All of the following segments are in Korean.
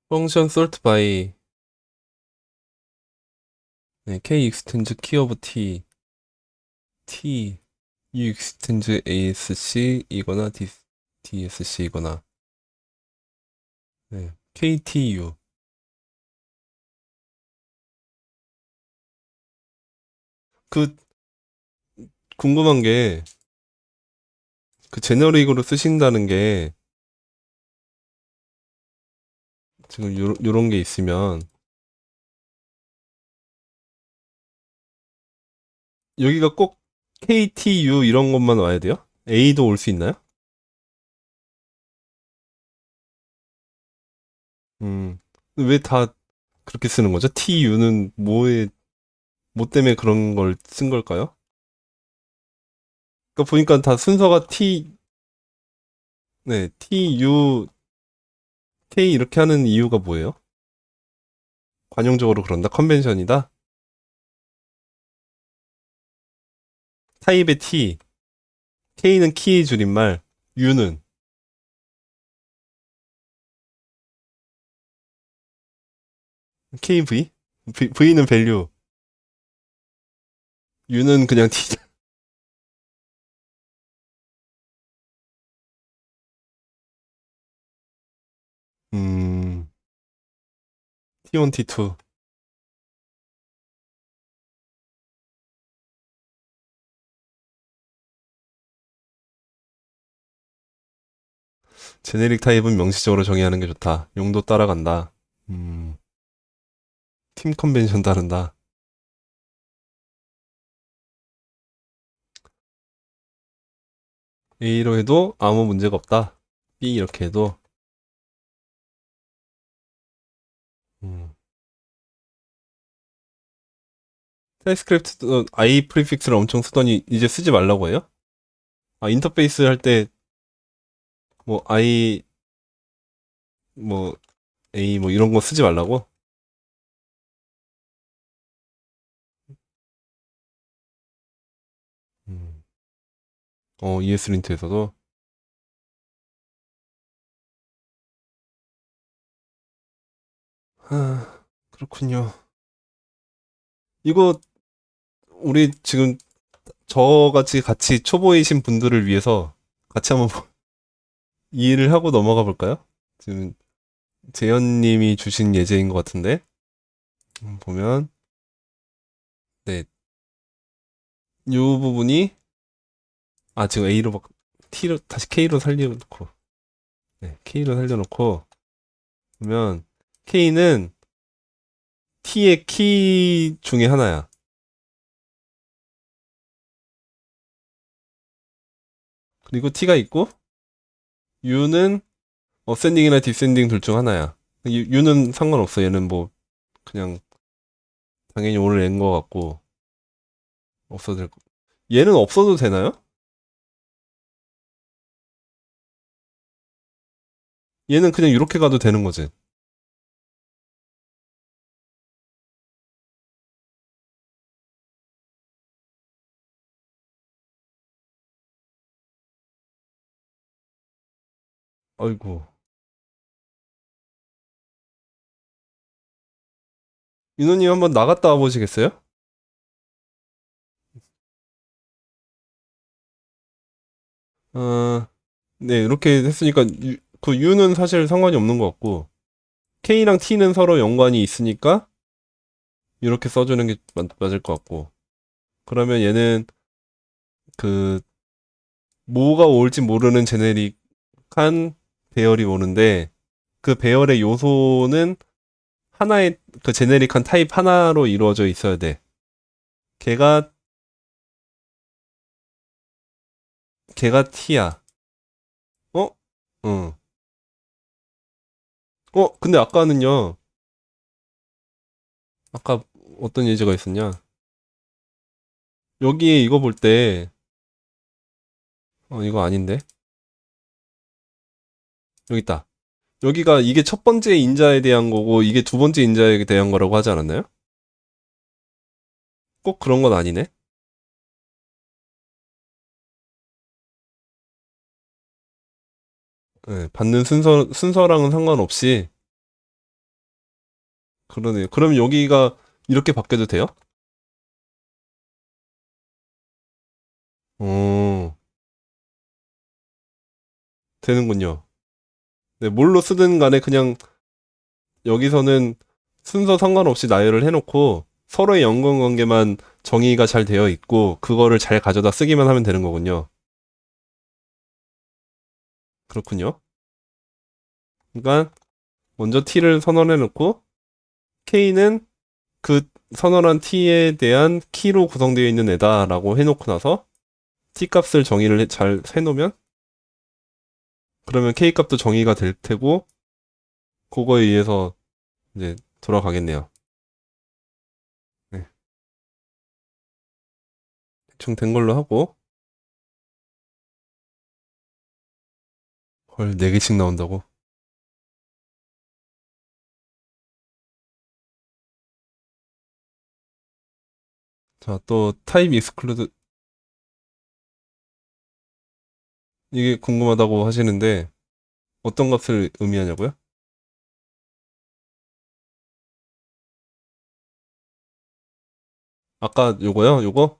펑션 sort by 네, k extends key of t t u extends asc이거나 dsc이거나 네, ktu 그 궁금한 게 그 제너릭으로 쓰신다는 게 지금 요런 게 있으면 여기가 꼭 KTU 이런 것만 와야 돼요? A도 올 수 있나요? 음. 왜 다 그렇게 쓰는 거죠? TU는 뭐 때문에 그런 걸 쓴 걸까요? 그러니까 보니까 다 순서가 네, TU, K 이렇게 하는 이유가 뭐예요? 관용적으로 그런다? 컨벤션이다? 타입의 T, K는 키의 줄임말, U는 KV? V는 밸류, U는 그냥 T. 음, T1, T2. 제네릭 타입은 명시적으로 정의하는 게 좋다. 용도 따라간다. 음, 팀 컨벤션 따른다. A로 해도 아무 문제가 없다. B 이렇게 해도. 음. 타입스크립트도 I 프리픽스를 엄청 쓰더니 이제 쓰지 말라고 해요? 아, 인터페이스 할 때 뭐 I 뭐 A 뭐 이런 거 쓰지 말라고? 음. ES린트에서도 그렇군요. 이거 우리 지금 저같이 같이 초보이신 분들을 위해서 같이 한번 이해를 하고 넘어가 볼까요? 지금 재현님이 주신 예제인 것 같은데 보면 네, 이 부분이 지금 A로 T로 다시 K로 살려놓고 네, K로 살려놓고 보면 K는 T의 키 중에 하나야. 그리고 T가 있고 U는 어센딩이나 디센딩 둘 중 하나야. U는 상관없어. 얘는 뭐 그냥 당연히 오늘 낸 것 같고 없어도 될 거. 얘는 없어도 되나요? 얘는 그냥 이렇게 가도 되는 거지. 아이고. 민호님 한번 나갔다 와 보시겠어요? 어, 네, 이렇게 했으니까 그 U는 사실 상관이 없는 것 같고 K랑 T는 서로 연관이 있으니까 이렇게 써주는 게 맞을 것 같고 그러면 얘는 그 뭐가 올지 모르는 제네릭한 배열이 오는데 그 배열의 요소는 하나의 그 제네릭한 타입 하나로 이루어져 있어야 돼. 걔가 걔가 T야. 어? 응. 근데 아까는요. 아까 어떤 예제가 있었냐? 여기에 이거 볼 때, 이거 아닌데? 여기 있다. 여기가 이게 첫 번째 인자에 대한 거고, 이게 두 번째 인자에 대한 거라고 하지 않았나요? 꼭 그런 건 아니네? 네, 받는 순서랑은 상관없이, 그러네요. 그럼 여기가 이렇게 바뀌어도 돼요? 어, 되는군요. 네, 뭘로 쓰든 간에 그냥 여기서는 순서 상관없이 나열을 해놓고 서로의 연관관계만 정의가 잘 되어 있고 그거를 잘 가져다 쓰기만 하면 되는 거군요. 그렇군요. 그러니까 먼저 t를 선언해 놓고 k는 그 선언한 t에 대한 키로 구성되어 있는 애다라고 해놓고 나서 t 값을 정의를 잘 해놓으면 그러면 k 값도 정의가 될 테고 그거에 의해서 이제 돌아가겠네요. 네, 대충 된 걸로 하고 헐 4개씩 나온다고? 자, 또 타입 익스클루드 이게 궁금하다고 하시는데 어떤 값을 의미하냐고요? 아까 요거요? 요거?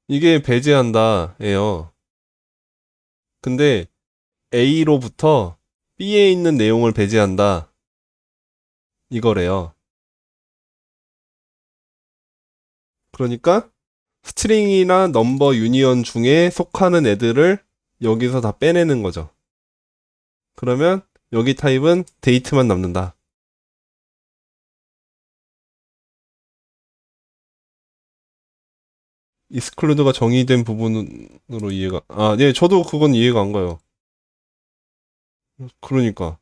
이게 배제한다예요. 근데 A로부터 B에 있는 내용을 배제한다 이거래요. 그러니까 스트링이나 넘버 유니언 중에 속하는 애들을 여기서 다 빼내는 거죠. 그러면 여기 타입은 데이트만 남는다. 익스클루드가 정의된 부분으로 이해가 네, 저도 그건 이해가 안 가요. 그러니까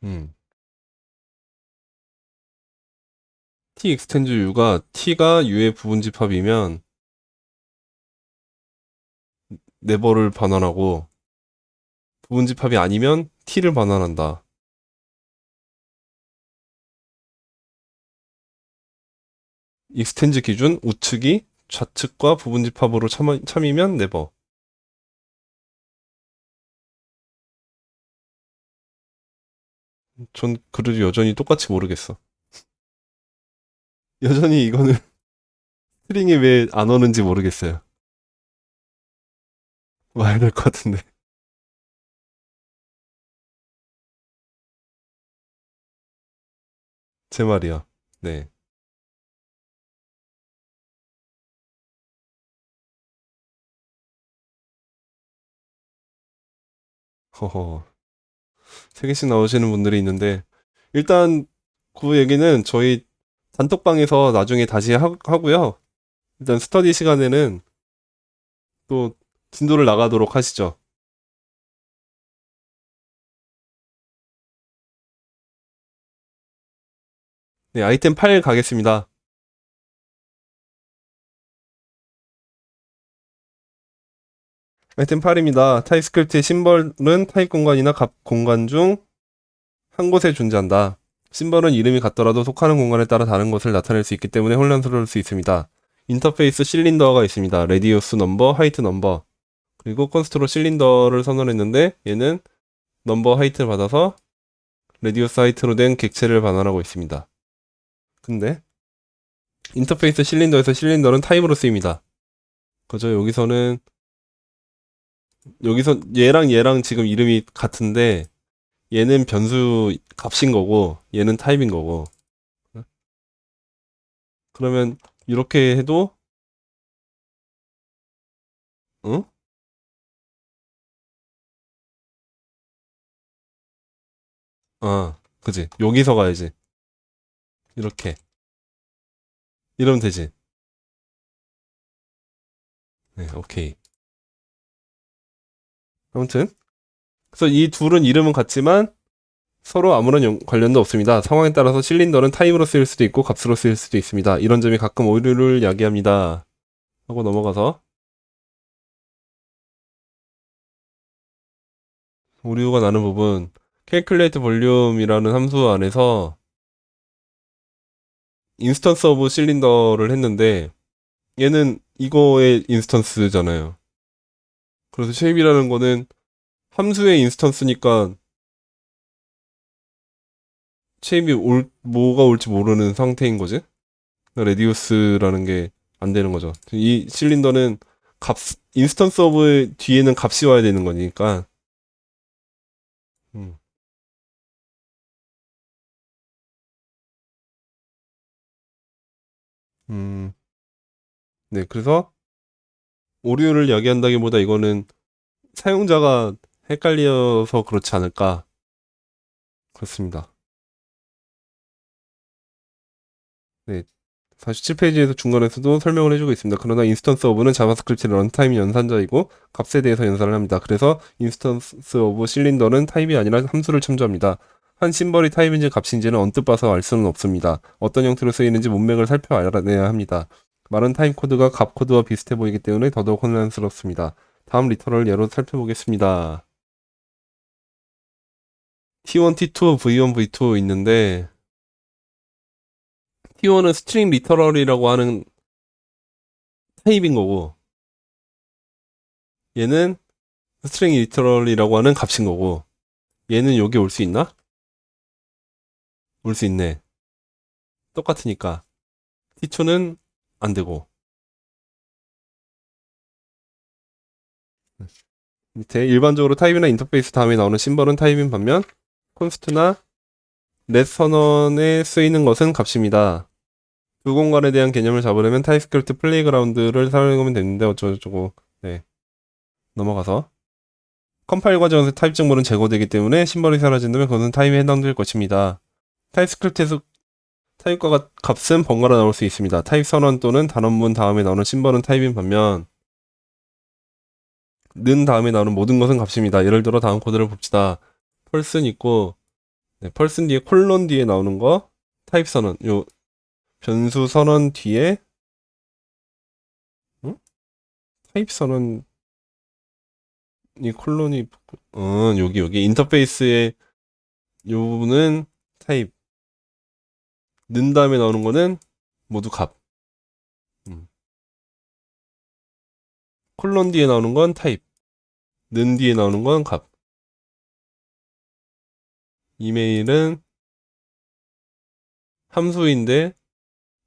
음. t 익스텐드 u가 t가 u의 부분 집합이면 네버를 반환하고 부분 집합이 아니면 t를 반환한다. 익스텐즈 기준 우측이 좌측과 부분 집합으로 참이면 네버. 전 그래도 여전히 똑같이 모르겠어. 여전히 이거는 스트링이 왜 안 오는지 모르겠어요. 와야 될 것 같은데. 제 말이야. 네. 허허. 3개씩 나오시는 분들이 있는데 일단 그 얘기는 저희 단톡방에서 나중에 다시 하고요. 일단 스터디 시간에는 또 진도를 나가도록 하시죠. 네, 아이템 8 가겠습니다. 아이템 8입니다. 타입스크립트의 심벌은 타입 공간이나 값 공간 중 한 곳에 존재한다. 심벌은 이름이 같더라도 속하는 공간에 따라 다른 것을 나타낼 수 있기 때문에 혼란스러울 수 있습니다. 인터페이스 실린더가 있습니다. 레디우스 넘버, 하이트 넘버. 그리고 컨스트로 실린더를 선언했는데 얘는 넘버 하이트를 받아서 레디우스 하이트로 된 객체를 반환하고 있습니다. 근데 인터페이스 실린더에서 실린더는 타입으로 쓰입니다. 그죠? 여기서 얘랑 지금 이름이 같은데 얘는 변수 값인 거고 얘는 타입인 거고 그러면 이렇게 해도 응? 그지. 여기서 가야지. 이렇게 이러면 되지. 네, 오케이. 아무튼 그래서 이 둘은 이름은 같지만 서로 아무런 관련도 없습니다. 상황에 따라서 실린더는 타입으로 쓰일 수도 있고 값으로 쓰일 수도 있습니다. 이런 점이 가끔 오류를 야기합니다. 하고 넘어가서 오류가 나는 부분, calculate volume이라는 함수 안에서 인스턴스 오브 실린더를 했는데 얘는 이거의 인스턴스잖아요. 그래서 shape이라는 거는 함수의 인스턴스니까 shape이 뭐가 올지 모르는 상태인 거지. 레디우스라는 게 안 되는 거죠. 이 실린더는 인스턴스 오브 뒤에는 값이 와야 되는 거니까. 음, 음, 네. 그래서 오류를 야기한다기보다 이거는 사용자가 헷갈려서 그렇지 않을까. 그렇습니다. 네. 47페이지에서 중간에서도 설명을 해주고 있습니다. 그러나 인스턴스 오브는 자바스크립트 런타임 연산자이고 값에 대해서 연산을 합니다. 그래서 인스턴스 오브 실린더는 타입이 아니라 함수를 참조합니다. 한 심벌이 타입인지 값인지는 언뜻 봐서 알 수는 없습니다. 어떤 형태로 쓰이는지 문맥을 살펴 알아내야 합니다. 많은 타입 코드가 값 코드와 비슷해 보이기 때문에 더더욱 혼란스럽습니다. 다음 리터럴 예로 살펴보겠습니다. T1, T2, V1, V2 있는데 T1은 스트링 리터럴이라고 하는 타입인 거고 얘는 스트링 리터럴이라고 하는 값인 거고 얘는 여기 올 수 있나? 올 수 있네. 똑같으니까 T2는 안 되고 밑에 일반적으로 타입이나 인터페이스 다음에 나오는 심벌은 타입인 반면 콘스트나 렛 선언에 쓰이는 것은 값입니다. 두 공간에 대한 개념을 잡으려면 타입스크립트 플레이그라운드를 사용하면 되는데 어쩌고저쩌고. 네, 넘어가서 컴파일 과정에서 타입 정보는 제거되기 때문에 심벌이 사라진다면 그것은 타입에 해당될 것입니다. 타입스크립트에서 타입과 값은 번갈아 나올 수 있습니다. 타입 선언 또는 단원문 다음에 나오는 심벌은 타입인 반면 는 다음에 나오는 모든 것은 값입니다. 예를 들어 다음 코드를 봅시다. 펄슨 있고 네, 펄슨 뒤에 콜론 뒤에 나오는 거 타입 선언 요 변수 선언 뒤에 응? 타입 선언이 콜론이 여기 인터페이스의 요 부분은 타입 는 다음에 나오는 거는 모두 값 콜론 뒤에 나오는 건 타입 는 뒤에 나오는 건 값 이메일은 함수인데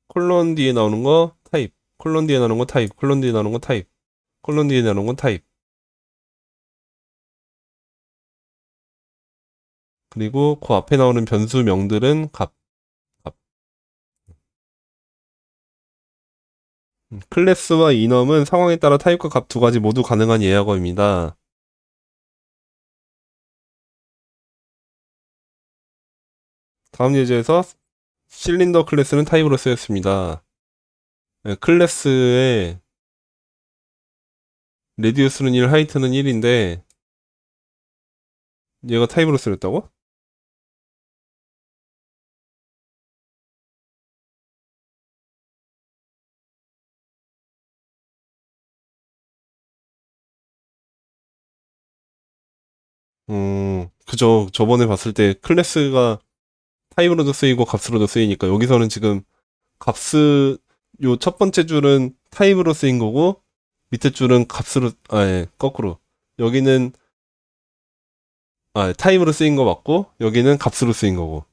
콜론 뒤에 나오는 거 타입 콜론 뒤에 나오는 거 타입 콜론 뒤에 나오는 거 타입 콜론 뒤에 나오는 건 타입 그리고 그 앞에 나오는 변수명들은 값. 클래스와 이넘은 상황에 따라 타입과 값 두 가지 모두 가능한 예약어입니다. 다음 예제에서 실린더 클래스는 타입으로 쓰였습니다. 네, 클래스의 레디우스는 1, 하이트는 1인데 얘가 타입으로 쓰였다고? 그죠. 저번에 봤을 때 클래스가 타입으로도 쓰이고 값으로도 쓰이니까 여기서는 지금 값스 요 첫 번째 줄은 타입으로 쓰인 거고 밑에 줄은 값으로 거꾸로 여기는 타입으로 쓰인 거 맞고 여기는 값으로 쓰인 거고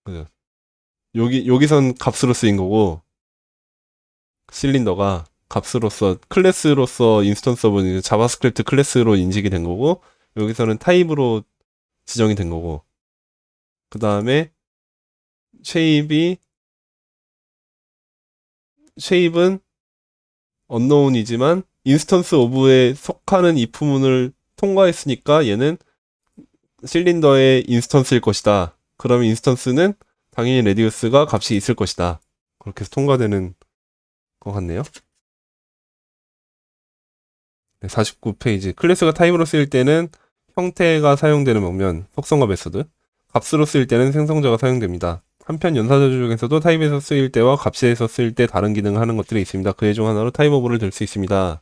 그죠. 여기선 값으로 쓰인 거고 실린더가 값으로서 클래스로서 인스턴스 오브 자바스크립트 클래스로 인식이 된 거고 여기서는 타입으로 지정이 된 거고 그 다음에 쉐입이 쉐입은 언노운이지만 인스턴스 오브에 속하는 if문을 통과했으니까 얘는 실린더의 인스턴스일 것이다. 그러면 인스턴스는 당연히 레디우스가 값이 있을 것이다. 그렇게 해서 통과되는 것 같네요. 네, 49페이지. 클래스가 타입으로 쓰일 때는 형태가 사용되는 방면, 속성과 메소드. 값으로 쓰일 때는 생성자가 사용됩니다. 한편 연사자 중에서도 타입에서 쓰일 때와 값에서 쓰일 때 다른 기능을 하는 것들이 있습니다. 그의 중 하나로 타입 오버를 들 수 있습니다.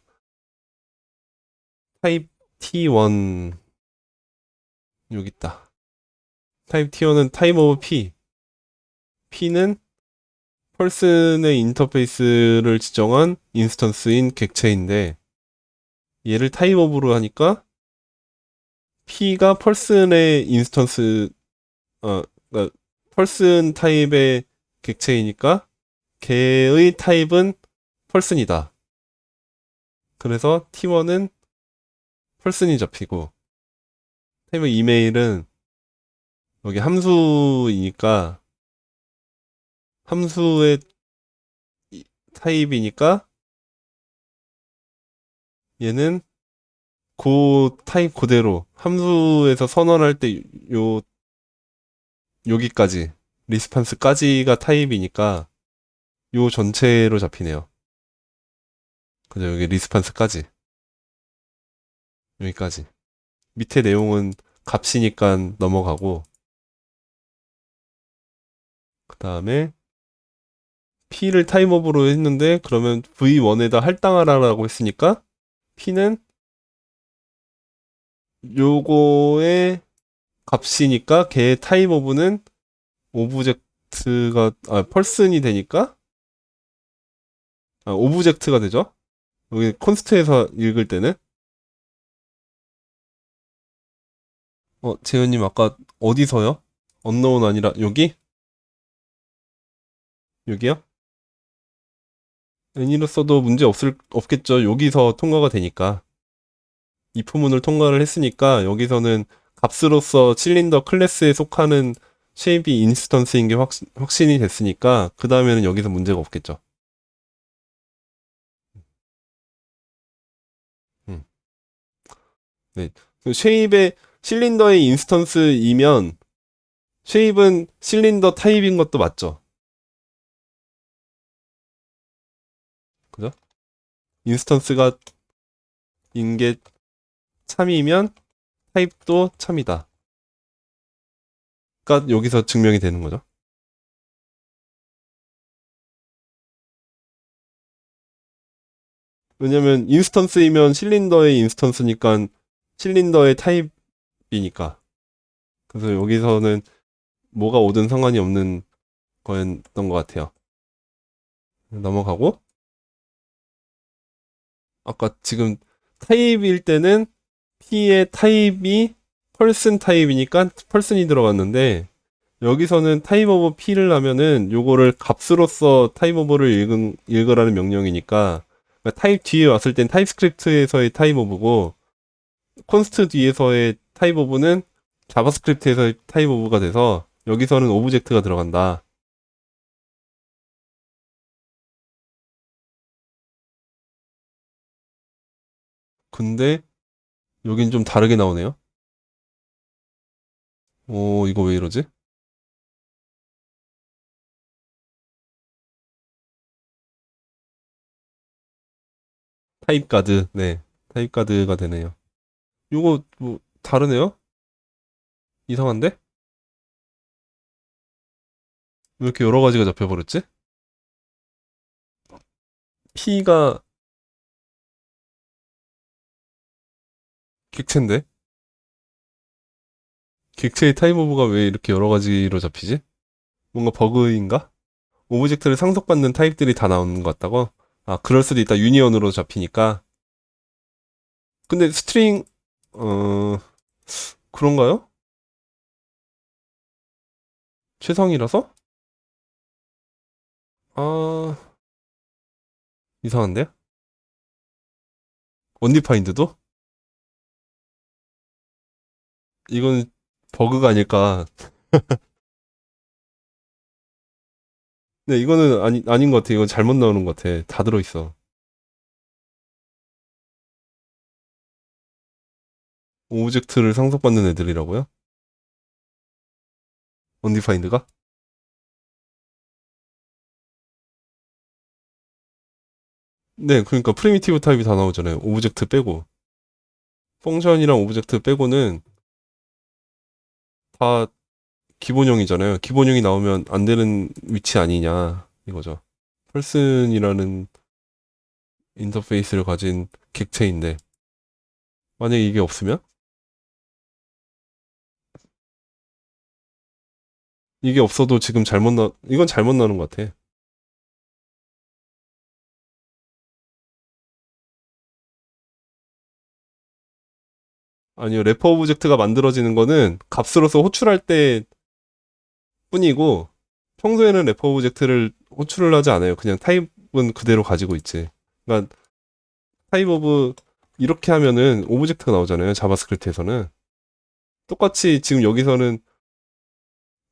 타입 T1 여기 있다. 타입 T1은 타입 오브 P. P는 펄슨의 인터페이스를 지정한 인스턴스인 객체인데 얘를 타입 오브로 하니까 P가 펄슨의 인스턴스 그러니까 펄슨 타입의 객체이니까 걔의 타입은 펄슨이다. 그래서 T1은 펄슨이 잡히고 타입 이메일은 여기 함수이니까 함수의 타입이니까 얘는 그 타입 그대로 함수에서 선언할 때 요 여기까지 리스판스까지가 타입이니까 요 전체로 잡히네요. 그죠? 여기 리스판스까지 여기까지 밑에 내용은 값이니까 넘어가고 그 다음에 P를 타임업으로 했는데 그러면 V1에다 할당하라라고 했으니까 P는 요거의 값이니까 걔의 타임오브는 오브젝트가 펄슨이 되니까 오브젝트가 되죠. 여기 콘스트에서 읽을 때는 재현님 아까 어디서요? 언노운 아니라 여기? 여기요? 애니로서도 문제 없겠죠. 여기서 통과가 되니까. 이 포문을 통과를 했으니까 여기서는 값으로서 실린더 클래스에 속하는 쉐입이 인스턴스인 게 확신이 됐으니까 그 다음에는 여기서 문제가 없겠죠. 음. 네. 그 쉐입의 실린더의 인스턴스이면 쉐입은 실린더 타입인 것도 맞죠. 그죠? 인스턴스가 인 게 참이면 타입도 참이다. 그러니까 여기서 증명이 되는 거죠. 왜냐면 인스턴스이면 실린더의 인스턴스니까 실린더의 타입이니까. 그래서 여기서는 뭐가 오든 상관이 없는 거였던 것 같아요. 넘어가고 아까 지금 타입일 때는 P의 타입이 펄슨 타입이니까 펄슨이 들어갔는데 여기서는 타입 오브 P를 하면은 요거를 값으로서 타입 오브를 읽으라는 명령이니까 그러니까 타입 뒤에 왔을 땐 타입스크립트에서의 타입 오브고 콘스트 뒤에서의 타입 오브는 자바스크립트에서의 타입 오브가 돼서 여기서는 오브젝트가 들어간다. 근데 여긴 좀 다르게 나오네요. 오, 이거 왜 이러지? 타입 가드, 네. 타입 가드가 되네요. 이거 뭐 다르네요? 이상한데? 왜 이렇게 여러 가지가 잡혀버렸지? P가 객체인데? 객체의 타입 오브가 왜 이렇게 여러 가지로 잡히지? 뭔가 버그인가? 오브젝트를 상속받는 타입들이 다 나오는 것 같다고? 아, 그럴 수도 있다. 유니언으로 잡히니까. 근데 스트링, 어, 그런가요? 최상이라서? 아, 이상한데? 언디파인드도? 이건 버그가 아닐까. 네, 이거는 아닌 것 같아. 이건 잘못 나오는 것 같아. 다 들어있어. 오브젝트를 상속받는 애들이라고요? 언디파인드가? 네, 그러니까 프리미티브 타입이 다 나오잖아요. 오브젝트 빼고. 펑션이랑 오브젝트 빼고는 다 기본형이잖아요. 기본형이 나오면 안 되는 위치 아니냐, 이거죠. 펄슨이라는 인터페이스를 가진 객체인데, 만약에 이게 없으면? 이게 없어도 지금 이건 잘못 나오는 것 같아. 아니요, 래퍼 오브젝트가 만들어지는 거는 값으로서 호출할 때 뿐이고, 평소에는 래퍼 오브젝트를 호출을 하지 않아요. 그냥 타입은 그대로 가지고 있지. 그러니까 타입 오브 이렇게 하면은 오브젝트가 나오잖아요. 자바스크립트에서는. 똑같이 지금 여기서는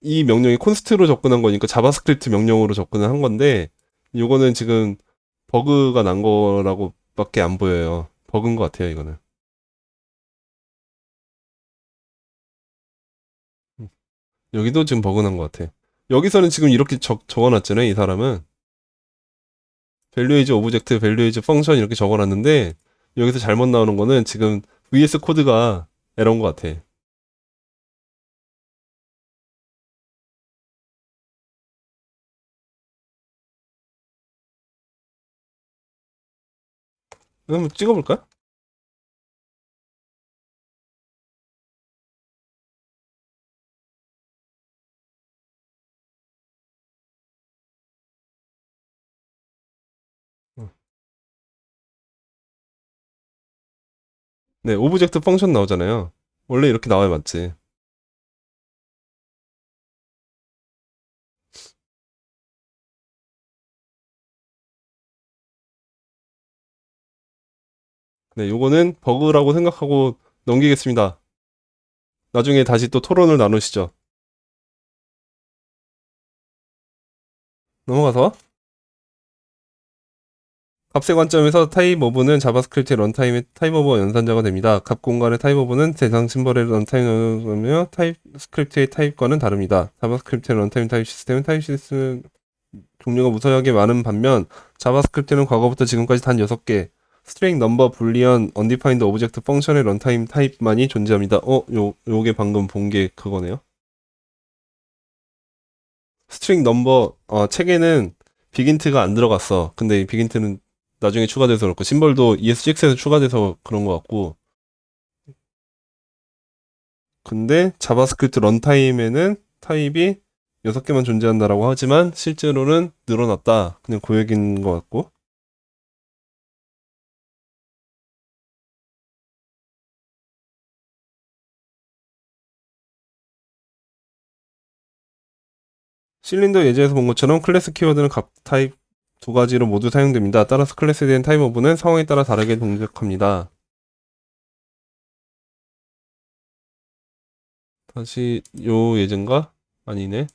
이 명령이 콘스트로 접근한 거니까 자바스크립트 명령으로 접근을 한 건데, 요거는 지금 버그가 난 거라고 밖에 안 보여요. 버그인 것 같아요, 이거는. 음. 여기도 지금 버그 난 것 같아. 여기서는 지금 이렇게 적어놨잖아요, 이 사람은. 밸류에이즈 오브젝트, 밸류에이즈 펑션 이렇게 적어놨는데, 여기서 잘못 나오는 거는 지금 VS 코드가 에러인 것 같아. 한번 찍어볼까? 어. 네, 오브젝트 펑션 나오잖아요. 원래 이렇게 나와야 맞지. 네, 요거는 버그라고 생각하고 넘기겠습니다. 나중에 다시 또 토론을 나누시죠. 넘어가서 값의 관점에서 타입 오브는 자바스크립트의 런타임의 타입 오브와 연산자가 됩니다. 값 공간의 타입 오브는 대상 심벌의 런타임이며 타입 스크립트의 타입과는 다릅니다. 자바스크립트의 런타임 타입 시스템은 타입 시스템 종류가 무수하게 많은 반면 자바스크립트는 과거부터 지금까지 단 6개 스트링, 넘버, 불리언, 언디파인드 오브젝트 펑션의 런타임 타입만이 존재합니다. 요게 방금 본 게 그거네요. 스트링 넘버 책에는 비긴트가 안 들어갔어. 근데 이 비긴트는 나중에 추가돼서 그렇고 심벌도 ES6에서 추가돼서 그런 것 같고 근데 자바스크립트 런타임에는 타입이 6개만 존재한다라고 하지만 실제로는 늘어났다. 그냥 그 얘기인 것 같고 실린더 예제에서 본 것처럼 클래스 키워드는 값 타입 두 가지로 모두 사용됩니다. 따라서 클래스에 대한 타입 오브는 상황에 따라 다르게 동작합니다. 다시 요 예제인가? 아니네.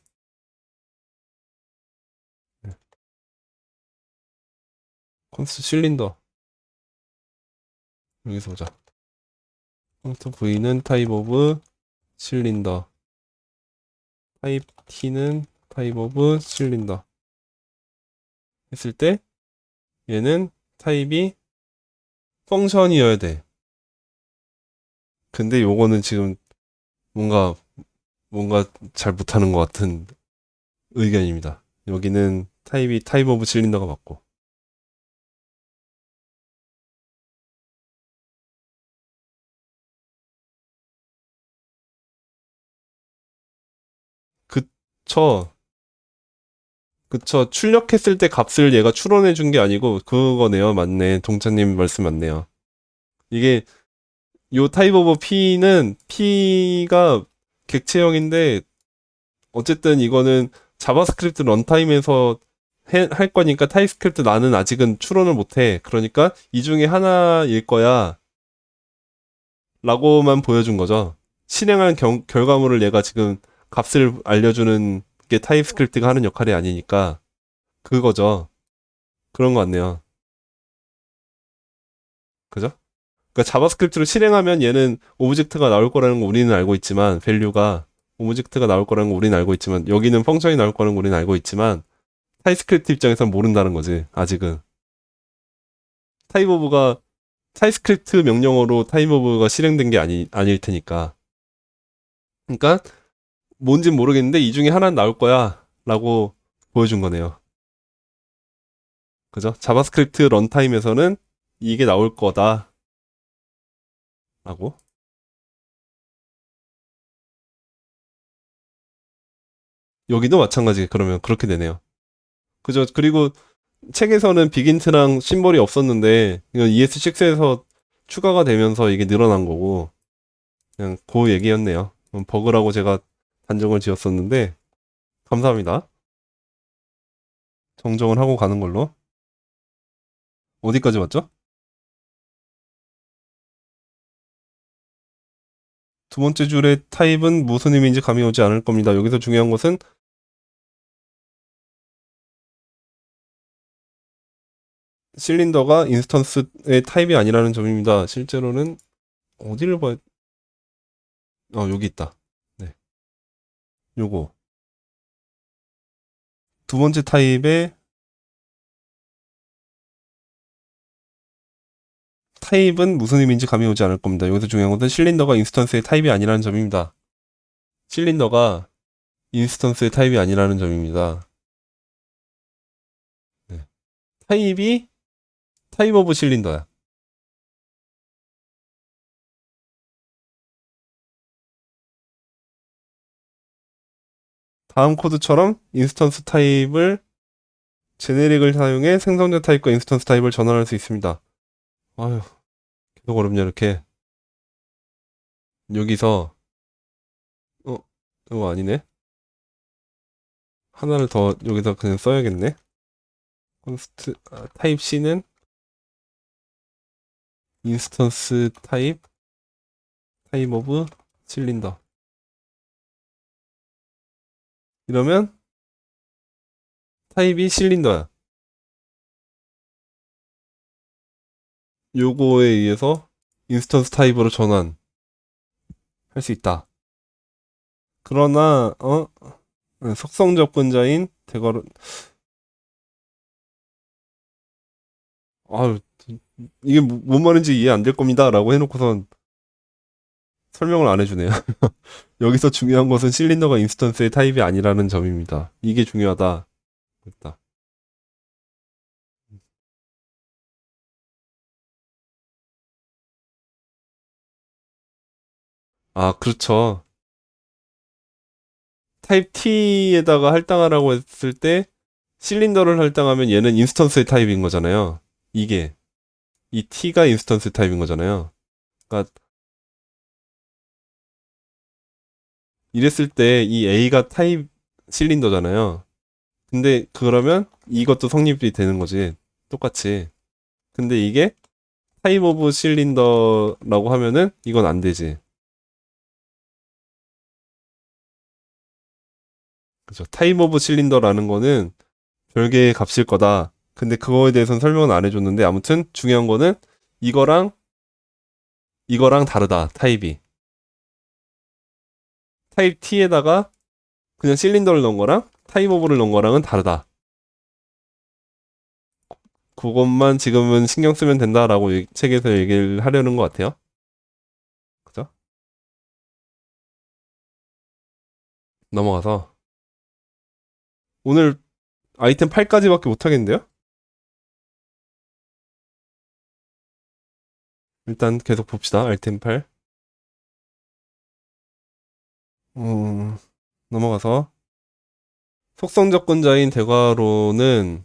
콘스트 실린더 여기서 보자. 콘스트 V는 타입 오브 실린더 타입 T는 타입 오브 실린더 했을 때 얘는 타입이 펑션이어야 돼. 근데 요거는 지금 뭔가 잘 못하는 것 같은 의견입니다. 여기는 타입이 타입 오브 실린더가 맞고 그쵸. 그쵸. 출력했을 때 값을 얘가 추론해 준 게 아니고 그거네요. 맞네. 동차님 말씀 맞네요. 이게 요 타입 오브 P는 P가 객체형인데 어쨌든 이거는 자바스크립트 런타임에서 할 거니까 타입스크립트 나는 아직은 추론을 못해. 그러니까 이 중에 하나일 거야. 라고만 보여준 거죠. 실행한 결과물을 얘가 지금 값을 알려주는 게 타입스크립트가 하는 역할이 아니니까 그거죠. 그런 것 같네요. 그죠? 그러니까 자바스크립트를 실행하면 얘는 오브젝트가 나올 거라는 거 우리는 알고 있지만 밸류가 오브젝트가 나올 거라는 거 우리는 알고 있지만 여기는 펑션이 나올 거라는 거 우리는 알고 있지만 타입스크립트 입장에서는 모른다는 거지. 아직은. 타입 오브가 타입스크립트 명령어로 타입 오브가 실행된 게 아닐 테니까. 그러니까 뭔진 모르겠는데 이 중에 하나는 나올 거야 라고 보여준 거네요. 그죠? 자바스크립트 런타임에서는 이게 나올 거다. 라고. 여기도 마찬가지. 그러면 그렇게 되네요. 그죠? 그리고 책에서는 빅인트랑 심볼이 없었는데 이건 ES6에서 추가가 되면서 이게 늘어난 거고 그냥 그 얘기였네요. 버그라고 제가 단정을 지었었는데 감사합니다. 정정을 하고 가는 걸로. 어디까지 왔죠? 두 번째 줄의 타입은 무슨 의미인지 감이 오지 않을 겁니다. 여기서 중요한 것은 실린더가 인스턴스의 타입이 아니라는 점입니다. 실제로는 어디를 봐야 여기 있다. 네. 요거 두 번째 타입의 타입은 무슨 의미인지 감이 오지 않을 겁니다. 여기서 중요한 것은 실린더가 인스턴스의 타입이 아니라는 점입니다. 실린더가 인스턴스의 타입이 아니라는 점입니다. 네. 타입이 타입 오브 실린더야. 다음 코드처럼 인스턴스 타입을 제네릭을 사용해 생성자 타입과 인스턴스 타입을 전환할 수 있습니다. 아휴, 계속 어렵냐 이렇게. 여기서 어, 이거 아니네. 하나를 더 여기다 그냥 써야겠네. 콘스트 타입 C는 인스턴스 타입 오브 실린더. 이러면 타입이 실린더야. 요거에 의해서 인스턴스 타입으로 전환할 수 있다. 그러나 속성 접근자인 대괄호 아유 이게 뭔 말인지 이해 안 될 겁니다라고 해놓고선 설명을 안 해주네요. 여기서 중요한 것은 실린더가 인스턴스의 타입이 아니라는 점입니다. 이게 중요하다. 됐다. 아, 그렇죠. 타입 T에다가 할당하라고 했을 때 실린더를 할당하면 얘는 인스턴스의 타입인 거잖아요. 이게 이 T가 인스턴스 타입인 거잖아요. 그러니까 이랬을 때 이 A가 타입 실린더잖아요. 근데 그러면 이것도 성립이 되는 거지. 똑같이. 근데 이게 타입 오브 실린더라고 하면은 이건 안 되지. 그죠. 타입 오브 실린더라는 거는 별개의 값일 거다. 근데 그거에 대해서는 설명은 안 해줬는데 아무튼 중요한 거는 이거랑 이거랑 다르다. 타입이. 타입 T에다가 그냥 실린더를 넣은 거랑 타입 오브를 넣은 거랑은 다르다. 그것만 지금은 신경 쓰면 된다라고 책에서 얘기를 하려는 것 같아요. 그죠? 넘어가서 오늘 아이템 8까지밖에 못 하겠는데요? 일단 계속 봅시다. 아이템 8. 넘어가서 속성 접근자인 대괄호는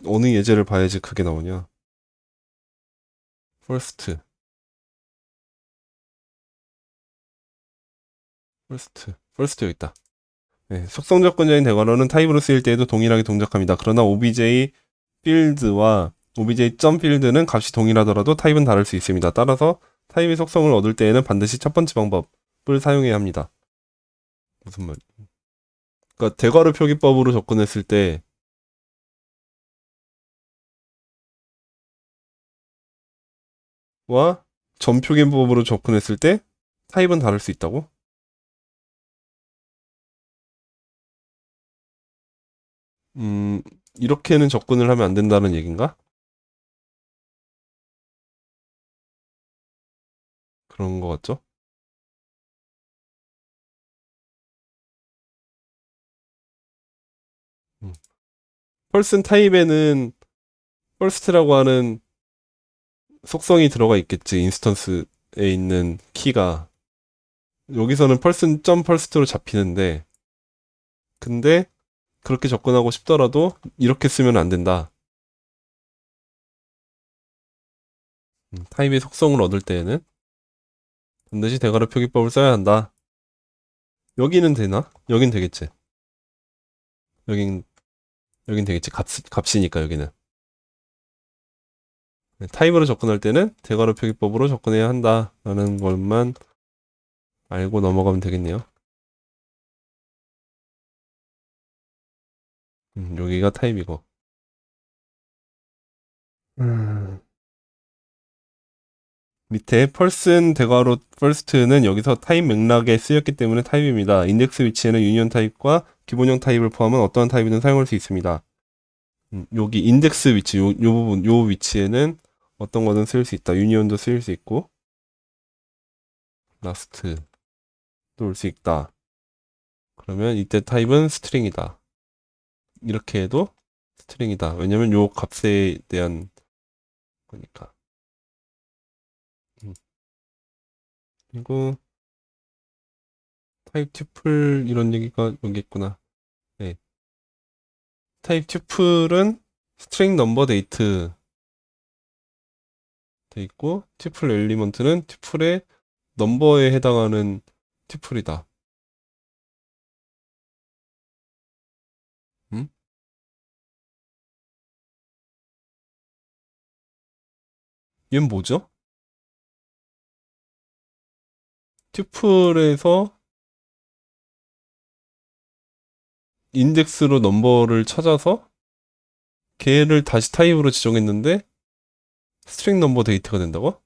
어느 예제를 봐야지 그게 나오냐? first, first 여기 있다. 네, 속성 접근자인 대괄호는 타입으로 쓰일 때에도 동일하게 동작합니다. 그러나 obj 필드와 obj.field는 값이 동일하더라도 타입은 다를 수 있습니다. 따라서 타입의 속성을 얻을 때에는 반드시 첫 번째 방법을 사용해야 합니다. 무슨 말? 그러니까 대괄호 표기법으로 접근했을 때와 점표기법으로 접근했을 때 타입은 다를 수 있다고? 음, 이렇게는 접근을 하면 안 된다는 얘긴가? 그런 거 같죠? 음. 펄슨 타입에는 first라고 하는 속성이 들어가 있겠지. 인스턴스에 있는 키가. 여기서는 person.first로 잡히는데, 근데 그렇게 접근하고 싶더라도 이렇게 쓰면 안 된다. 타입의 속성을 얻을 때에는 반드시 대괄호 표기법을 써야 한다. 여기는 되나? 여긴 되겠지. 여긴 되겠지. 값이니까 여기는. 네, 타입으로 접근할 때는 대괄호 표기법으로 접근해야 한다라는 것만 알고 넘어가면 되겠네요. 여기가 타입이고. 음, 밑에 person 대괄호 first는 여기서 타입 맥락에 쓰였기 때문에 타입입니다. 인덱스 위치에는 유니온 타입과 기본형 타입을 포함한 어떠한 타입이든 사용할 수 있습니다. 여기 인덱스 위치, 요 부분, 요 위치에는 어떤 거든 쓰일 수 있다. 유니온도 쓰일 수 있고, 라스트도 올 수 있다. 그러면 이때 타입은 스트링이다. 이렇게 해도 스트링이다. 왜냐면 요 값에 대한 거니까. 음, 그리고 타입 튜플 이런 얘기가 여기 있구나. 네. 타입 튜플은 스트링 넘버 데이트 돼 있고, 튜플 엘리먼트는 튜플의 넘버에 해당하는 튜플이다. 음? 얘는 뭐죠? 튜플에서 인덱스로 넘버를 찾아서 걔를 다시 타입으로 지정했는데 스트링 넘버 데이트가 된다고?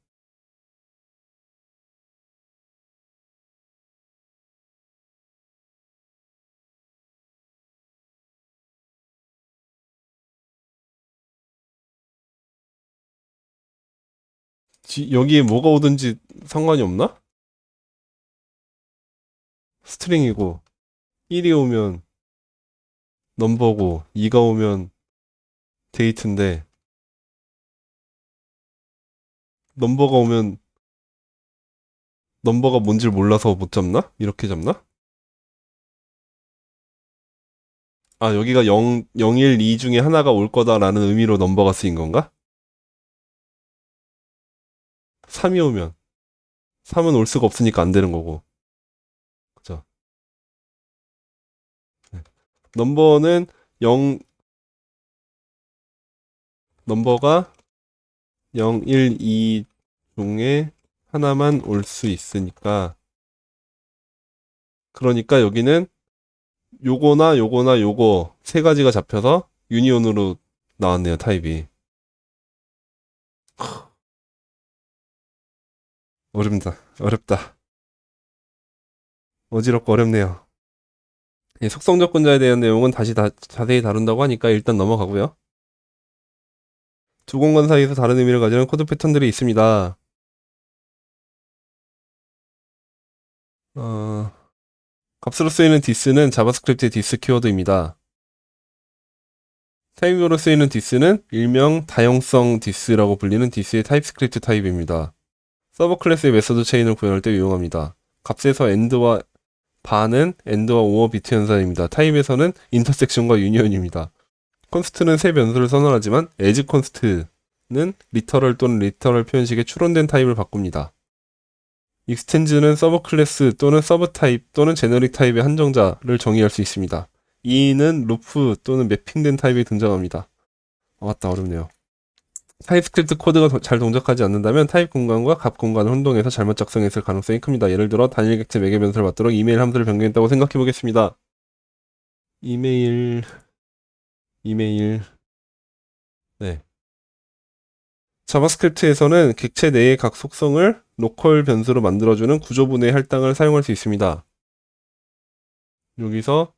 여기에 뭐가 오든지 상관이 없나? 스트링이고 1이 오면 넘버고 2가 오면 데이트인데 넘버가 오면 넘버가 뭔지 몰라서 못 잡나? 이렇게 잡나? 아, 여기가 0, 0, 1, 2 중에 하나가 올 거다라는 의미로 넘버가 쓰인 건가? 3이 오면 3은 올 수가 없으니까 안 되는 거고. 그죠? 네. 넘버는 0, 넘버가 0, 1, 2 중에 하나만 올 수 있으니까. 그러니까 여기는 요거나 요거나 요거 세 가지가 잡혀서 유니온으로 나왔네요, 타입이. 어렵다. 어렵다. 어지럽고 어렵네요. 예, 속성 접근자에 대한 내용은 다시 자세히 다룬다고 하니까 일단 넘어가고요. 두 공간 사이에서 다른 의미를 가지는 코드 패턴들이 있습니다. 어, 값으로 쓰이는 디스는 자바스크립트의 디스 키워드입니다. 타입으로 쓰이는 디스는 일명 다형성 디스라고 불리는 디스의 타입스크립트 타입입니다. 서버 클래스의 메서드 체인을 구현할 때 유용합니다. 값에서 AND와 바는 AND와 OR 비트 연산입니다. 타입에서는 인터섹션과 유니온입니다. 컨스트는 새 변수를 선언하지만 as const는 리터럴 또는 리터럴 표현식의 추론된 타입을 바꿉니다. 익스텐즈는 서버 클래스 또는 서브 타입 또는 제너릭 타입의 한정자를 정의할 수 있습니다. 이는 루프 또는 매핑된 타입이 등장합니다. 맞다, 어렵네요. 타입스크립트 코드가 잘 동작하지 않는다면 타입 공간과 값 공간을 혼동해서 잘못 작성했을 가능성이 큽니다. 예를 들어 단일 객체 매개 변수를 받도록 이메일 함수를 변경했다고 생각해 보겠습니다. 이메일, 이메일, 네. 자바스크립트에서는 객체 내의 각 속성을 로컬 변수로 만들어주는 구조분해 할당을 사용할 수 있습니다. 여기서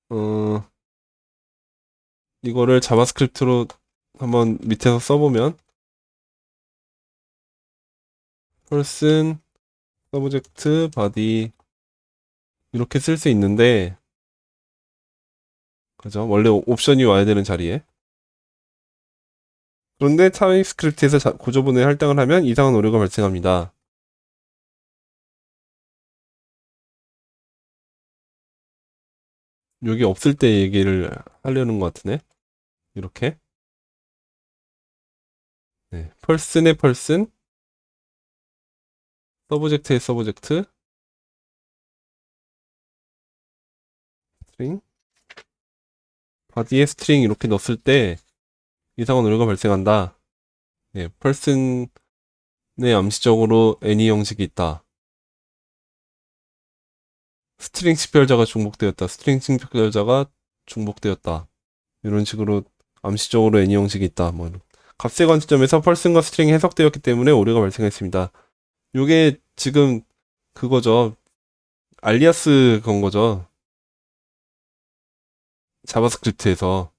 어, 이거를 자바스크립트로 한번 밑에서 써보면 person subject body 이렇게 쓸 수 있는데 그죠? 원래 옵션이 와야 되는 자리에. 그런데 타입스크립트에서 구조분해 할당을 하면 이상한 오류가 발생합니다. 여기 없을 때 얘기를 하려는 것 같으네. 이렇게. 네. 펄슨의 펄슨, 서브젝트의 서브젝트, 스트링, 바디에 스트링 이렇게 넣었을 때 이상한 오류가 발생한다. 네. 펄슨의 암시적으로 any 형식이 있다. 스트링 식별자가 중복되었다. 스트링 식별자가 중복되었다. 이런 식으로 암시적으로 any 형식이 있다. 뭐 값의 관점에서 펄슨과 스트링이 해석되었기 때문에 오류가 발생했습니다. 요게 지금 그거죠. 알리아스 건 거죠. 자바스크립트에서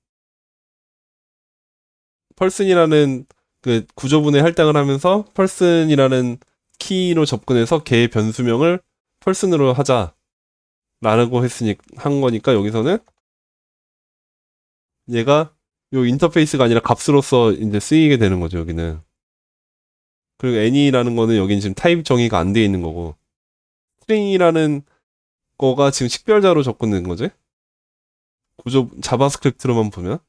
펄슨이라는 그 구조분해 할당을 하면서 펄슨이라는 키로 접근해서 걔의 변수명을 펄슨으로 하자라고 한 거니까 여기서는 얘가 요 인터페이스가 아니라 값으로서 이제 쓰이게 되는 거죠, 여기는. 그리고 any라는 거는 여기는 지금 타입 정의가 안 돼 있는 거고 스트링이라는 거가 지금 식별자로 접근된 거지. 자바스크립트로만 보면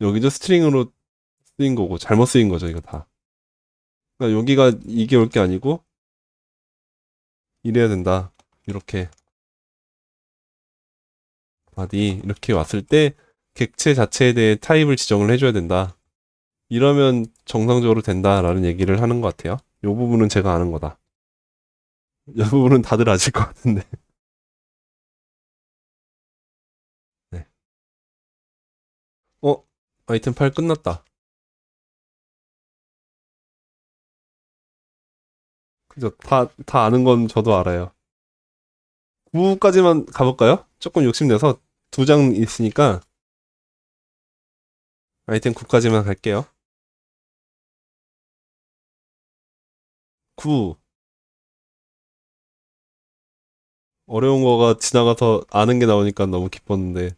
여기도 스트링으로 쓰인 거고 잘못 쓰인 거죠, 이거 다. 그러니까 여기가 이게 올 게 아니고 이래야 된다. 이렇게 바디 이렇게 왔을 때 객체 자체에 대해 타입을 지정을 해줘야 된다. 이러면 정상적으로 된다라는 얘기를 하는 것 같아요. 이 부분은 제가 아는 거다. 이 부분은 다들 아실 것 같은데. 네. 어? 아이템 8 끝났다. 그죠? 다 아는 건 저도 알아요. 9까지만 가볼까요? 조금 욕심내서 2장 있으니까 아이템 9까지만 갈게요. 9. 어려운 거가 지나가서 아는 게 나오니까 너무 기뻤는데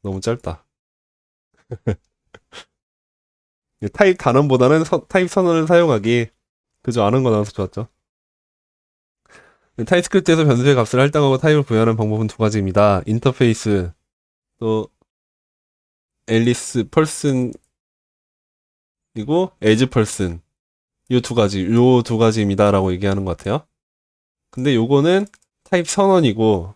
너무 짧다. 타입 단원보다는 타입 선언을 사용하기. 그저 아는 거 나와서 좋았죠. 타입스크립트에서 변수의 값을 할당하고 타입을 부여하는 방법은 두 가지입니다. 인터페이스, 또 앨리스 펄슨이고 에즈 펄슨. 요 두 가지입니다라고 얘기하는 것 같아요. 근데 요거는 타입 선언이고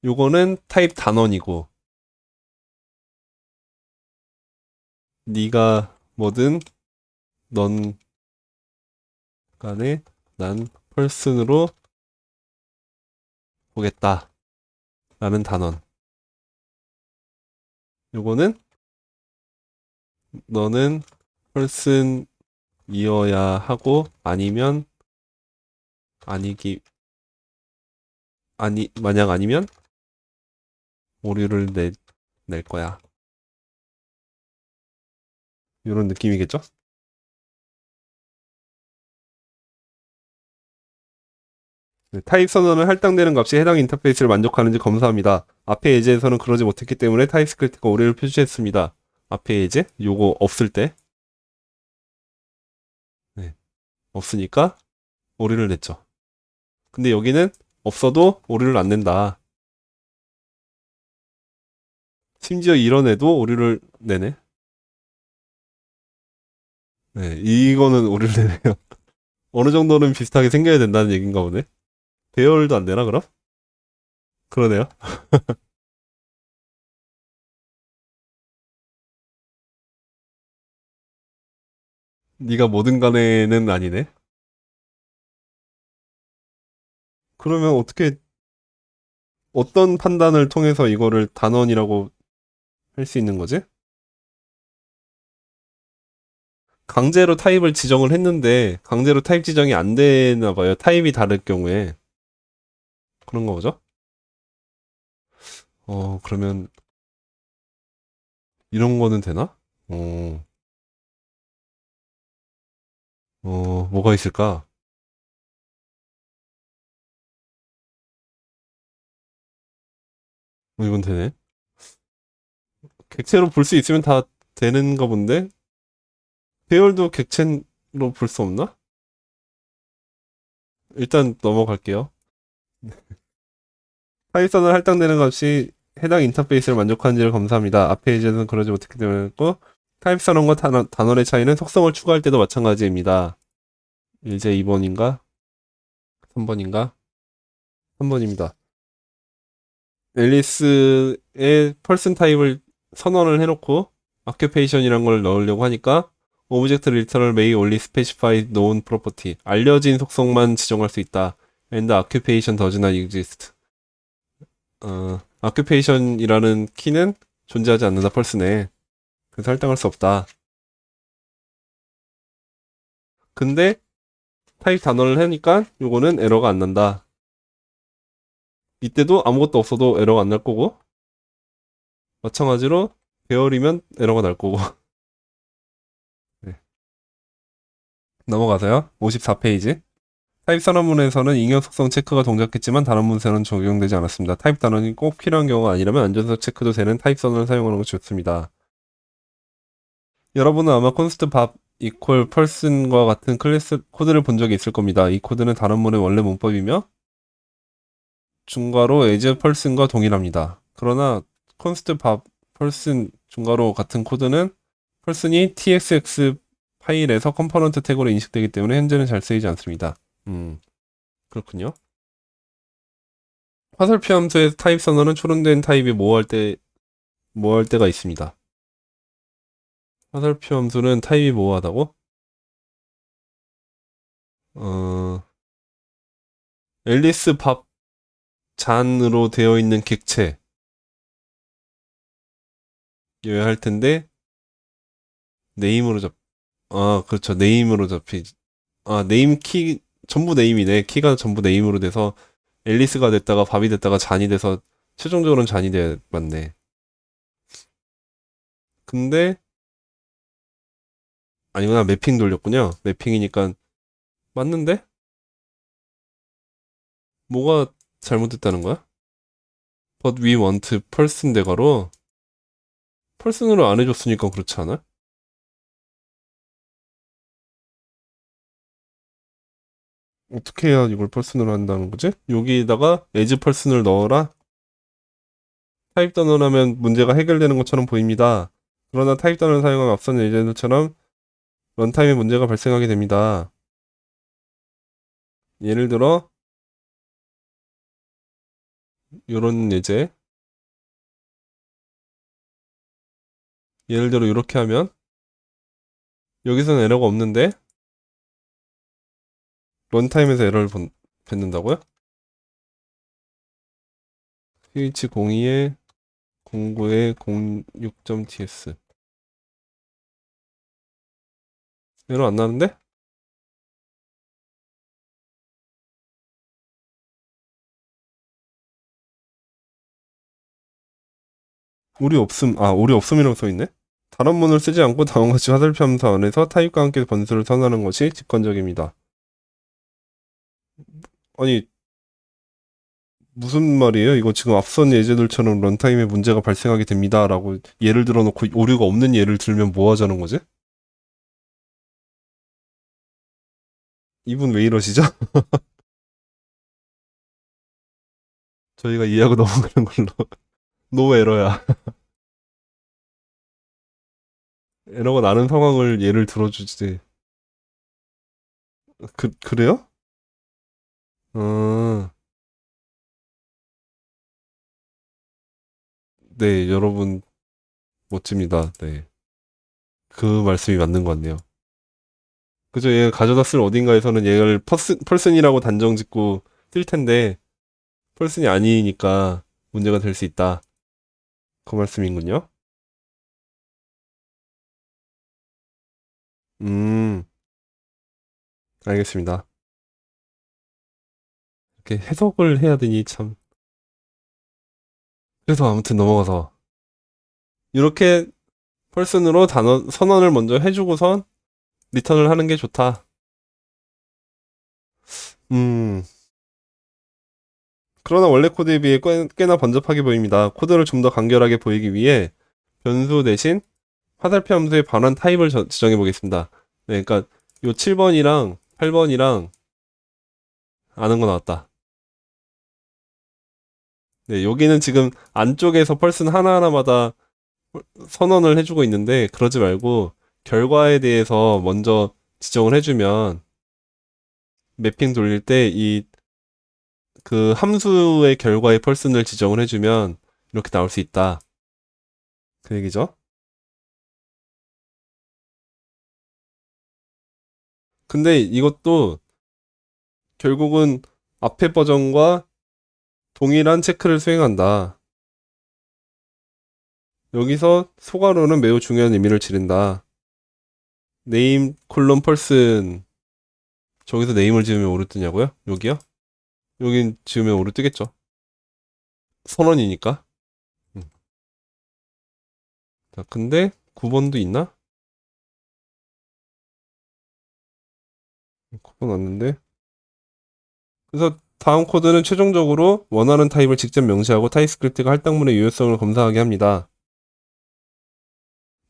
요거는 타입 단원이고 네가 뭐든 넌 간에 난 펄슨으로 보겠다 라는 단원. 요거는 너는 펄슨이어야 하고 아니면 아니기 만약 아니면 오류를 낼 거야. 이런 느낌이겠죠? 네, 타입 선언은 할당되는 값이 해당 인터페이스를 만족하는지 검사합니다. 앞의 예제에서는 그러지 못했기 때문에 타입스크립트가 오류를 표시했습니다. 앞의 예제? 요거 없을 때. 네, 없으니까 오류를 냈죠. 근데 여기는 없어도 오류를 안 낸다. 심지어 이런 애도 오류를 내네. 네, 이거는 오류를 내네요. 어느 정도는 비슷하게 생겨야 된다는 얘기인가 보네. 배열도 안 되나, 그럼? 그러네요. 네가 뭐든 간에는 아니네. 그러면 어떤 판단을 통해서 이거를 단원이라고 할 수 있는 거지? 강제로 타입을 지정을 했는데 강제로 타입 지정이 안 되나 봐요. 타입이 다를 경우에. 그런 거죠? 그러면 이런 거는 되나? 어, 뭐가 있을까? 이건 되네. 객체로 볼 수 있으면 다 되는가 본데? 배열도 객체로 볼 수 없나? 일단 넘어갈게요. 파이썬을 할당되는 값이 해당 인터페이스를 만족하는지를 검사합니다. 앞에 이제는 그러지 못했기 때문이었고, 타입 선언과 단원의 차이는 속성을 추가할 때도 마찬가지입니다. 1제 2번인가? 3번인가? 3번입니다. 앨리스의 펄슨 타입을 선언을 해놓고 occupation이란 걸 넣으려고 하니까 오브젝트 리터럴 may only specify known property 알려진 속성만 지정할 수 있다. and occupation does not exist. occupation이라는 키는 존재하지 않는다 펄슨에. 그래서 할당할 수 없다. 근데 타입 단원을 하니까 요거는 에러가 안 난다. 이때도 아무것도 없어도 에러가 안 날 거고 마찬가지로 배열이면 에러가 날 거고. 네. 넘어가서요. 54페이지. 타입 선언문에서는 잉여 속성 체크가 동작했지만 다른 문서는 적용되지 않았습니다. 타입 단원이 꼭 필요한 경우가 아니라면 안전성 체크도 되는 타입 선언을 사용하는 것이 좋습니다. 여러분은 아마 const 밥 equal person과 같은 클래스 코드를 본 적이 있을 겁니다. 이 코드는 단원문의 원래 문법이며 중괄호 as person과 동일합니다. 그러나 const 밥 person 중괄호 같은 코드는 person이 txx 파일에서 컴포넌트 태그로 인식되기 때문에 현재는 잘 쓰이지 않습니다. 그렇군요. 화살표 함수의 타입 선언은 초론된 타입이 모호할 때가 있습니다. 화살표 함수는 타입이 모호하다고? 앨리스 밥 잔으로 되어 있는 객체 여야 할 텐데 네임으로 그렇죠. 네임으로 잡히지. 네임 키 전부 네임이네. 키가 전부 네임으로 돼서 앨리스가 됐다가 밥이 됐다가 잔이 돼서 최종적으로는 잔이 맞네. 근데 아니구나. 매핑 돌렸군요. 매핑이니까 맞는데? 뭐가 잘못됐다는 거야? But we want person 대가로 person으로 안 해줬으니까 그렇지 않아? 어떻게 해야 이걸 person으로 한다는 거지? 여기다가 as person을 넣어라? 타입 단어를 하면 문제가 해결되는 것처럼 보입니다. 그러나 타입 단어를 사용하면 앞선 예제들처럼 런타임에 문제가 발생하게 됩니다. 예를 들어 이런 예제 예를 들어 이렇게 하면 여기서는 에러가 없는데 런타임에서 에러를 뱉는다고요? ph02에 09에 06.ts 에러 안 나는데? 우리 없음이라고 써있네? 단원문을 쓰지 않고 다음과 같이 화살표 함수 안에서 타입과 함께 번수를 선언하는 것이 직관적입니다. 아니, 무슨 말이에요? 이거 지금 앞선 예제들처럼 런타임에 문제가 발생하게 됩니다. 라고 예를 들어놓고 오류가 없는 예를 들면 뭐 하자는 거지? 이분 왜 이러시죠? 저희가 이해하고 넘어가는 걸로. 노 에러야. 에러가 나는 상황을 예를 들어주지. 그래요? 어, 네, 여러분, 멋집니다. 네. 그 말씀이 맞는 것 같네요. 그죠? 얘가 가져다 쓸 어딘가에서는 얘를 펄슨이라고 단정 짓고 쓸 텐데, 펄슨이 아니니까 문제가 될 수 있다. 그 말씀인군요. 음, 알겠습니다. 이렇게 해석을 해야 되니 참. 그래서 아무튼 넘어가서. 이렇게 펄슨으로 선언을 먼저 해주고선 리턴을 하는 게 좋다. 음, 그러나 원래 코드에 비해 꽤나 번잡하게 보입니다. 코드를 좀 더 간결하게 보이기 위해 변수 대신 화살표 함수의 반환 타입을 지정해 보겠습니다. 네, 그러니까 요 7번이랑 8번이랑 아는 거 나왔다. 네, 여기는 지금 안쪽에서 펄슨 하나하나마다 선언을 해주고 있는데 그러지 말고 결과에 대해서 먼저 지정을 해주면 매핑 돌릴 때 이 그 함수의 결과의 펄슨을 지정을 해주면 이렇게 나올 수 있다. 그 얘기죠. 근데 이것도 결국은 앞에 버전과 동일한 체크를 수행한다. 여기서 소괄호는 매우 중요한 의미를 지른다. 네임 콜론 펄슨. 저기서 네임을 지으면 오류 뜨냐고요? 여기요? 여긴 지으면 오류 뜨겠죠. 선언이니까. 음. 자, 근데 9번도 있나? 9번 왔는데. 그래서 다음 코드는 최종적으로 원하는 타입을 직접 명시하고 타입스크립트가 할당문의 유효성을 검사하게 합니다.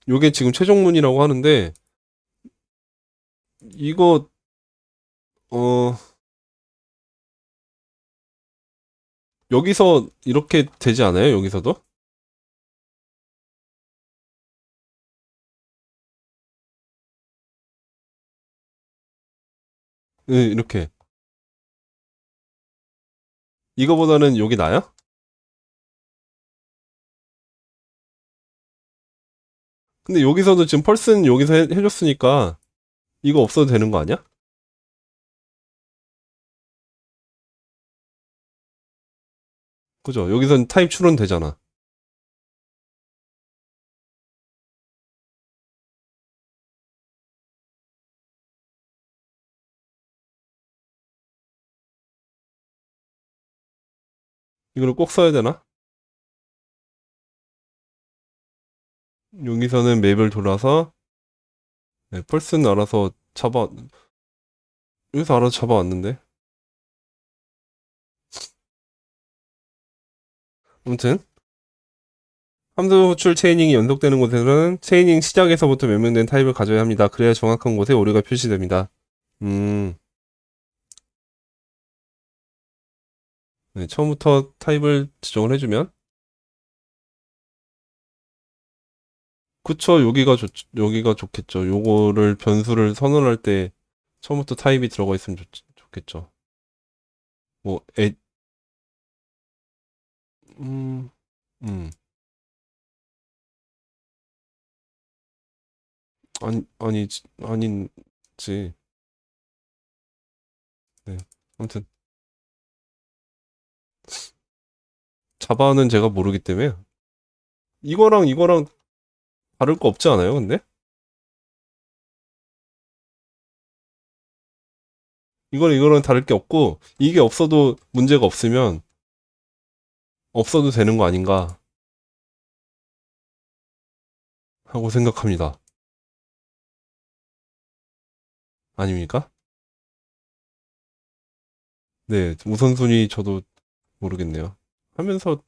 요게 지금 최종문이라고 하는데 이거 어 여기서 이렇게 되지 않아요? 여기서도? 네, 이렇게. 이거보다는 여기 나요? 근데 여기서도 지금 펄스는 여기서 해줬으니까 이거 없어도 되는 거 아니야? 그죠? 여기선 타입 추론 되잖아. 이걸 꼭 써야 되나? 여기서는 맵을 돌아서 네, 펄스는 알아서 여기서 알아서 잡아왔는데. 아무튼 함수 호출 체이닝이 연속되는 곳에서는 체이닝 시작에서부터 명명된 타입을 가져야 합니다. 그래야 정확한 곳에 오류가 표시됩니다. 음, 네, 처음부터 타입을 지정을 해주면 그쵸. 여기가 좋겠죠. 요거를 변수를 선언할 때 처음부터 타입이 들어가 있으면 좋겠죠. 뭐, 음, 음, 아닌지. 네. 아무튼, 자바는 제가 모르기 때문에, 이거랑 다를 거 없지 않아요, 근데? 이거랑 다를 게 없고, 이게 없어도 문제가 없으면, 없어도 되는 거 아닌가, 하고 생각합니다. 아닙니까? 네, 우선순위 저도 모르겠네요. 하면서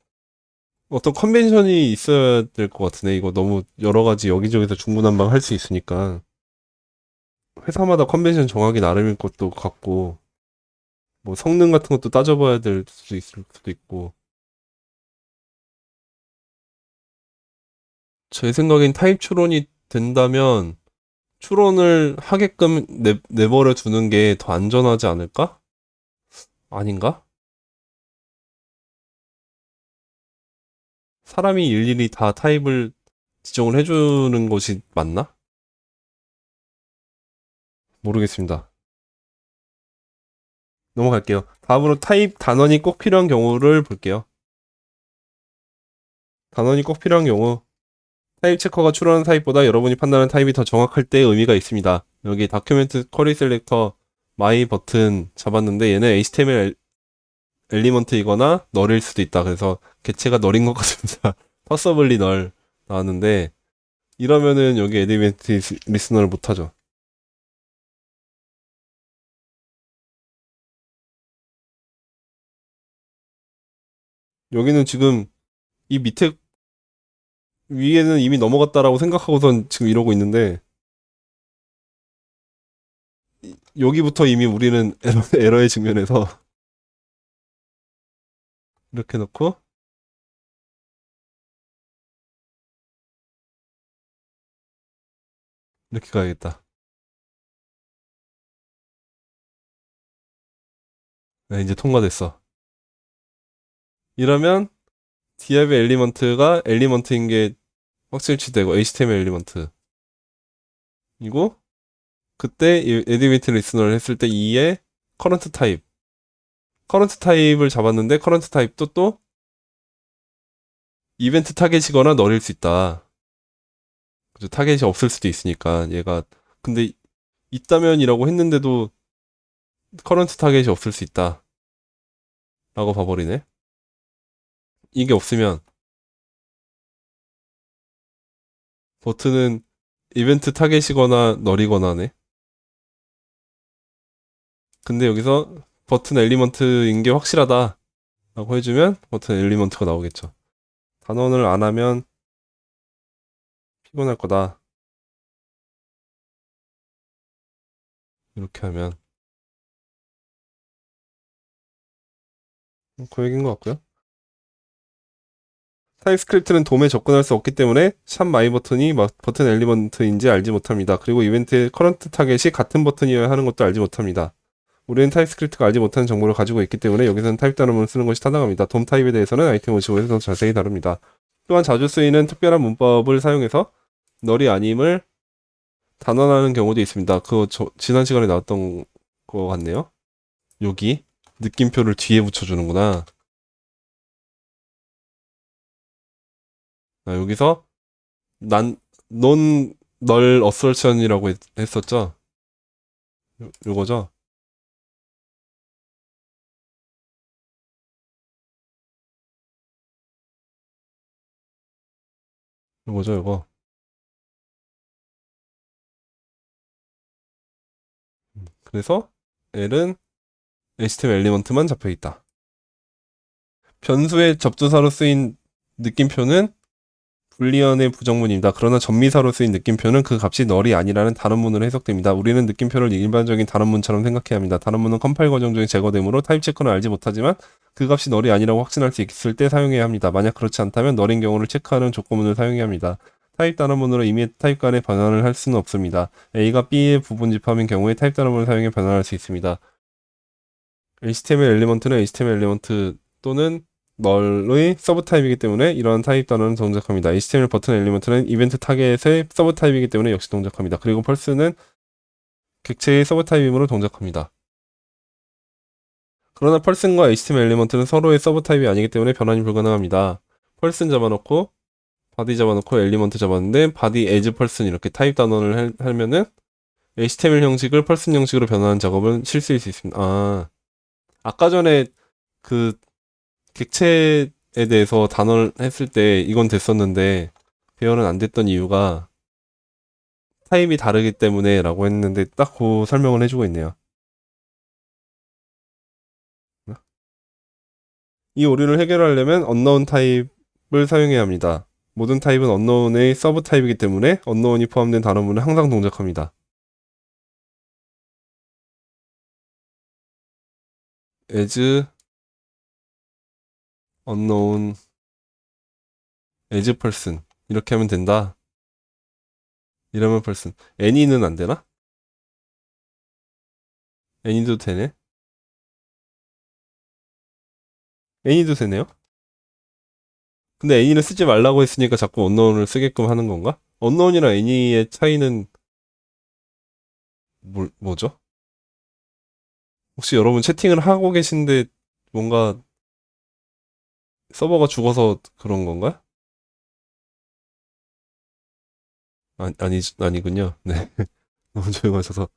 어떤 컨벤션이 있어야 될 것 같으네. 이거 너무 여러 가지 여기저기서 중구난방 할 수 있으니까. 회사마다 컨벤션 정하기 나름일 것도 같고, 뭐 성능 같은 것도 따져봐야 될 수도 있을 수도 있고. 제 생각엔 타입 추론이 된다면, 추론을 하게끔 내버려 두는 게 더 안전하지 않을까? 아닌가? 사람이 일일이 다 타입을 지정을 해주는 것이 맞나? 모르겠습니다. 넘어갈게요. 다음으로 타입 단원이 꼭 필요한 경우를 볼게요. 단원이 꼭 필요한 경우, 타입 체커가 추론한 타입보다 여러분이 판단한 타입이 더 정확할 때 의미가 있습니다. 여기 다큐멘트 쿼리 셀렉터 마이 버튼 잡았는데 얘는 HTML 엘리먼트이거나 널일 수도 있다. 그래서 개체가 널인 것 같습니다. 퍼서블리 널 나왔는데 이러면은 여기 엘리멘트 리스너를 못하죠. 여기는 지금 이 밑에 위에는 이미 넘어갔다라고 생각하고선 지금 이러고 있는데 여기부터 이미 우리는 에러에 직면해서 이렇게 놓고 이렇게 가야겠다. 네, 이제 통과됐어. 이러면 디앱의 엘리먼트가 엘리먼트인 게 확실치되고 HTML 엘리먼트이고 그때 이 에디메이트 리스너를 했을 때 2의 커런트 타입을 잡았는데 커런트 타입도 또 이벤트 타겟이거나 널일 수 있다. 그죠? 타겟이 없을 수도 있으니까 얘가 근데 있다면이라고 했는데도 커런트 타겟이 없을 수 있다. 라고 봐버리네. 이게 없으면 버튼은 이벤트 타겟이거나 널이거나네. 근데 여기서 버튼 엘리먼트인 게 확실하다. 라고 해주면 버튼 엘리먼트가 나오겠죠. 단원을 안 하면 피곤할 거다. 이렇게 하면 그 얘기인 것 같고요. 타입스크립트는 돔에 접근할 수 없기 때문에 샵 마이 버튼이 버튼 엘리먼트인지 알지 못합니다. 그리고 이벤트의 커런트 타겟이 같은 버튼이어야 하는 것도 알지 못합니다. 우리는 타입스크립트가 알지 못하는 정보를 가지고 있기 때문에 여기서는 타입 단어문을 쓰는 것이 타당합니다. 돔 타입에 대해서는 아이템 55에서 더 자세히 다룹니다. 또한 자주 쓰이는 특별한 문법을 사용해서 널이 아님을 단언하는 경우도 있습니다. 그거 지난 시간에 나왔던 거 같네요. 여기 느낌표를 뒤에 붙여주는구나. 여기서 넌 널 어설션이라고 했었죠? 요거죠? 요거죠, 요거. 그래서 L은 HTML 엘리먼트만 잡혀 있다. 변수의 접두사로 쓰인 느낌표는 불리언의 부정문입니다. 그러나 전미사로 쓰인 느낌표는 그 값이 널이 아니라는 단원문으로 해석됩니다. 우리는 느낌표를 일반적인 단원문처럼 생각해야 합니다. 단원문은 컴파일 과정 중에 제거되므로 타입 체크는 알지 못하지만 그 값이 널이 아니라고 확신할 수 있을 때 사용해야 합니다. 만약 그렇지 않다면 널인 경우를 체크하는 조건문을 사용해야 합니다. 타입 단원문으로 이미 타입 간의 변환을 할 수는 없습니다. A가 B의 부분 집합인 경우에 타입 단원문을 사용해 변환할 수 있습니다. HTML 엘리먼트는 HTML 엘리먼트 또는 널의 서브 타입이기 때문에 이러한 타입 단어는 동작합니다. HTML 버튼 엘리먼트는 이벤트 타겟의 서브 타입이기 때문에 역시 동작합니다. 그리고 펄스는 객체의 서브 타입이므로 동작합니다. 그러나 펄슨과 HTML 엘리먼트는 서로의 서브 타입이 아니기 때문에 변환이 불가능합니다. 펄슨 잡아놓고 바디 잡아놓고 엘리먼트 잡았는데 바디 에즈 펄슨 이렇게 타입 단원을 하면은 HTML 형식을 펄슨 형식으로 변환하는 작업은 실수일 수 있습니다. 아까 전에 그 객체에 대해서 단어를 했을 때 이건 됐었는데 배열은 안 됐던 이유가 타입이 다르기 때문에 라고 했는데 딱 그 설명을 해주고 있네요. 이 오류를 해결하려면 unknown 타입을 사용해야 합니다. 모든 타입은 unknown의 서브 타입이기 때문에 unknown이 포함된 단어문은 항상 동작합니다. as unknown as person 이렇게 하면 된다. 이러면 person any는 안 되나? any도 되네. any도 되네요. 근데 애니는 쓰지 말라고 했으니까 자꾸 언노운을 쓰게끔 하는 건가? 언노운이랑 애니의 차이는 뭐죠? 혹시 여러분 채팅을 하고 계신데 뭔가 서버가 죽어서 그런 건가? 아니군요. 네. 너무 조용하셔서.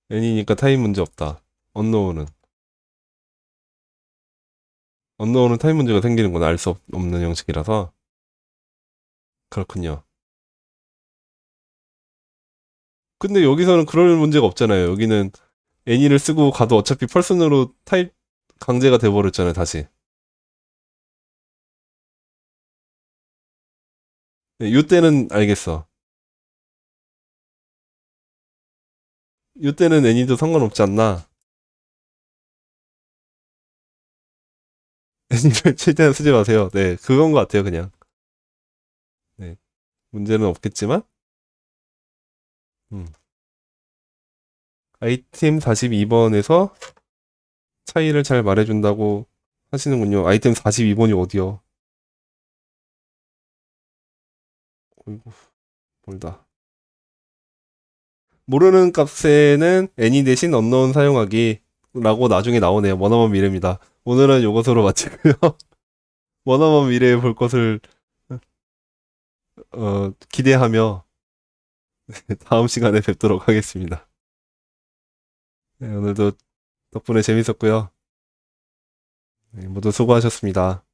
애니니까 타임 문제 없다. 언노운은. 언노운은 타입 문제가 생기는 건 알 수 없는 형식이라서. 그렇군요. 근데 여기서는 그럴 문제가 없잖아요. 여기는 애니를 쓰고 가도 어차피 펄슨으로 타입 강제가 돼버렸잖아요, 다시. 네, 요때는 알겠어. 요때는 애니도 상관없지 않나? 애니를 최대한 쓰지 마세요. 네, 그건 것 같아요, 그냥. 네, 문제는 없겠지만, 음. 아이템 42번에서 차이를 잘 말해준다고 하시는군요. 아이템 42번이 어디요? 어이구, 멀다. 모르는 값에는 애니 대신 언노운 사용하기 라고 나중에 나오네요. 머나먼 미래입니다. 오늘은 요것으로 마치고요. 머나먼 미래에 볼 것을 기대하며 다음 시간에 뵙도록 하겠습니다. 네, 오늘도 덕분에 재밌었고요. 네, 모두 수고하셨습니다.